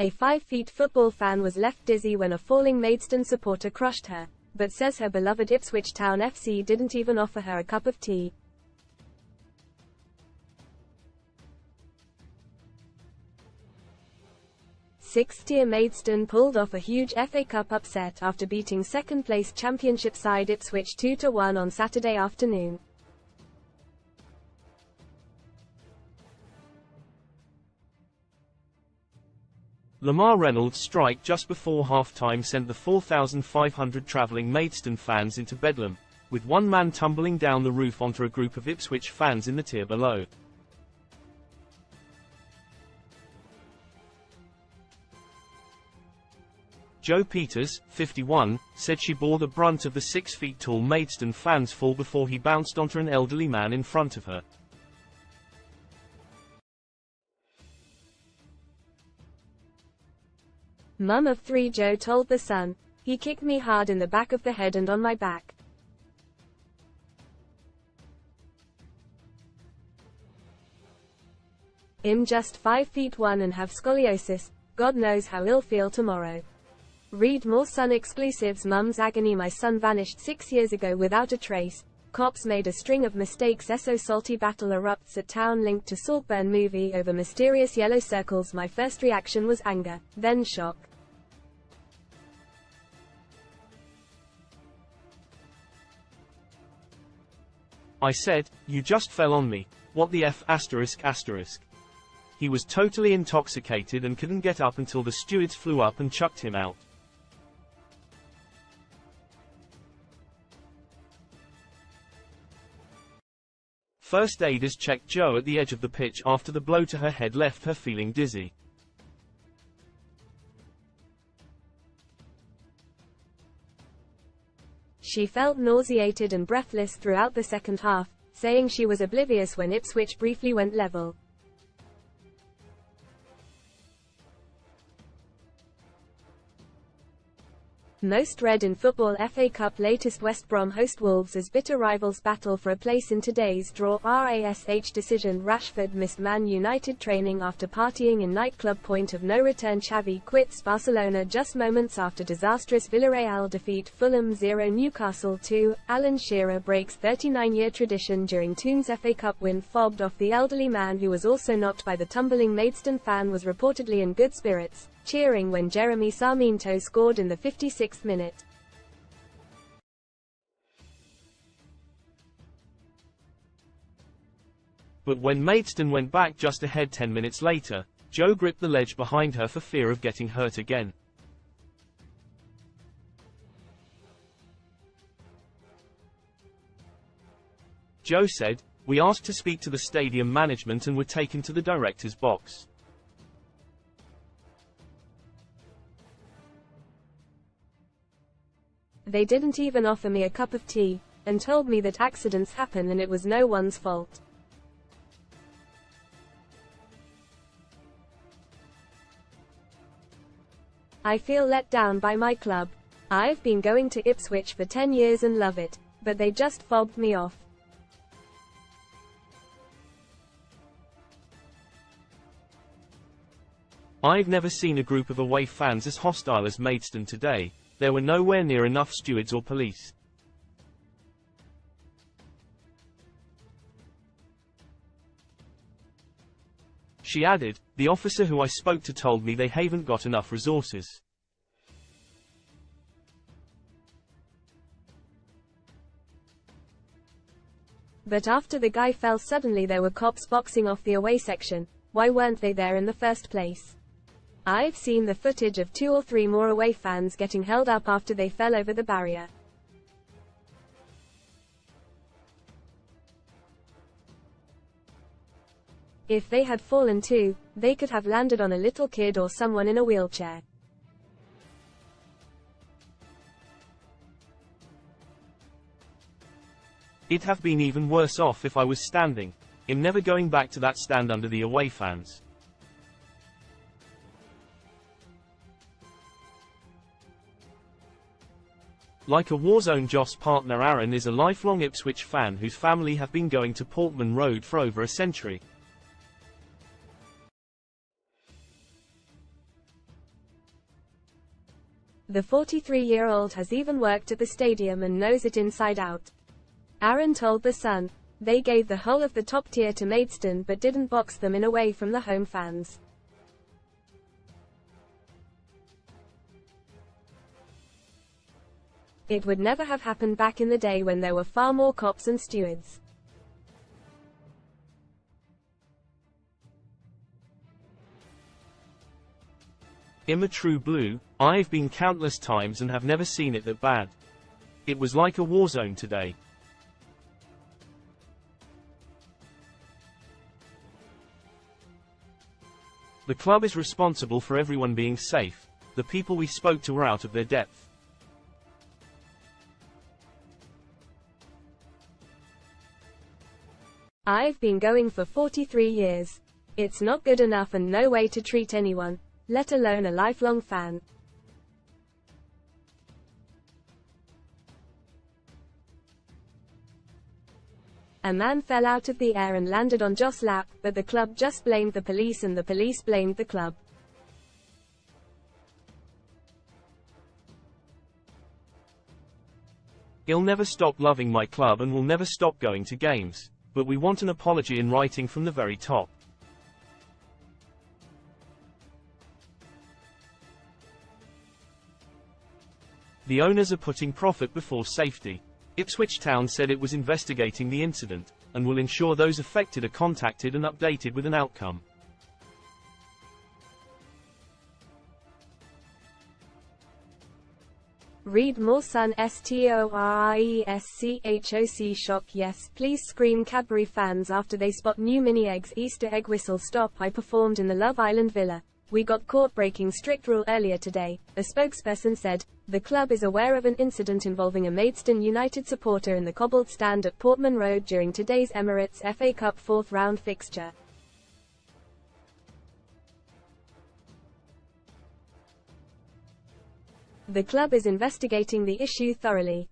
A 5 feet football fan was left dizzy when a falling Maidstone supporter crushed her, but says her beloved Ipswich Town FC didn't even offer her a cup of tea. Sixth-tier Maidstone pulled off a huge FA Cup upset after beating second-place Championship side Ipswich 2-1 on Saturday afternoon. Lamar Reynolds' strike just before half-time sent the 4,500 travelling Maidstone fans into bedlam, with one man tumbling down the roof onto a group of Ipswich fans in the tier below. Jo Peters, 51, said she bore the brunt of the 6-feet-tall Maidstone fan's fall before he bounced onto an elderly man in front of her. Mum of 3 Jo told The Sun, "He kicked me hard in the back of the head and on my back. I'm just 5'1" and have scoliosis, God knows how I'll feel tomorrow." Read more Sun exclusives. Mum's agony. My son vanished 6 years ago without a trace. Cops made a string of mistakes. So salty battle erupts at town linked to Saltburn movie over mysterious yellow circles. My first reaction was anger, then shock. I said, "You just fell on me. What the F***?" He was totally intoxicated and couldn't get up until the stewards flew up and chucked him out. First aiders checked Jo at the edge of the pitch after the blow to her head left her feeling dizzy. She felt nauseated and breathless throughout the second half, saying she was oblivious when Ipswich briefly went level. Most read in football. FA Cup latest. West Brom host Wolves as bitter rivals battle for a place in today's draw. RASH decision. Rashford missed Man United training after partying in nightclub. Point of no return. Xavi quits Barcelona just moments after disastrous Villarreal defeat. Fulham 0 Newcastle 2. Alan Shearer breaks 39-year tradition during Toon's FA Cup win. Fobbed off. The elderly man, who was also knocked by the tumbling Maidstone fan, was reportedly in good spirits, cheering when Jeremy Sarmiento scored in the 56th minute. But when Maidstone went back just ahead 10 minutes later, Jo gripped the ledge behind her for fear of getting hurt again. Jo said, "We asked to speak to the stadium management and were taken to the director's box. They didn't even offer me a cup of tea, and told me that accidents happen and it was no one's fault. I feel let down by my club. I've been going to Ipswich for 10 years and love it, but they just fobbed me off." "I've never seen a group of away fans as hostile as Maidstone today. There were nowhere near enough stewards or police." She added, "The officer who I spoke to told me they haven't got enough resources." But after the guy fell suddenly there were cops boxing off the away section. Why weren't they there in the first place? I've seen the footage of 2 or 3 more away fans getting held up after they fell over the barrier. If they had fallen too, they could have landed on a little kid or someone in a wheelchair. "It'd have been even worse off if I was standing. I'm never going back to that stand under the away fans." Like a war-zone, Joss' partner Aaron is a lifelong Ipswich fan whose family have been going to Portman Road for over a century. The 43-year-old has even worked at the stadium and knows it inside out. Aaron told The Sun, "They gave the whole of the top tier to Maidstone but didn't box them in away from the home fans. It would never have happened back in the day when there were far more cops and stewards. I'm a true blue. I've been countless times and have never seen it that bad. It was like a war zone today. The club is responsible for everyone being safe. The people we spoke to were out of their depth. I've been going for 43 years. It's not good enough and no way to treat anyone, let alone a lifelong fan." A man fell out of the air and landed on Joss' lap, but the club just blamed the police and the police blamed the club. I'll never stop loving my club and will never stop going to games. But we want an apology in writing from the very top. The owners are putting profit before safety. Ipswich Town said it was investigating the incident, and will ensure those affected are contacted and updated with an outcome. Read more. Sun STORIESCHOC. Shock yes please scream Cadbury fans after they spot new mini eggs. Easter egg whistle stop. I performed in the Love Island villa. We got caught breaking strict rule earlier today, a spokesperson said. The club is aware of an incident involving a Maidstone United supporter in the cobbled stand at Portman Road during today's Emirates FA Cup fourth round fixture. The club is investigating the issue thoroughly.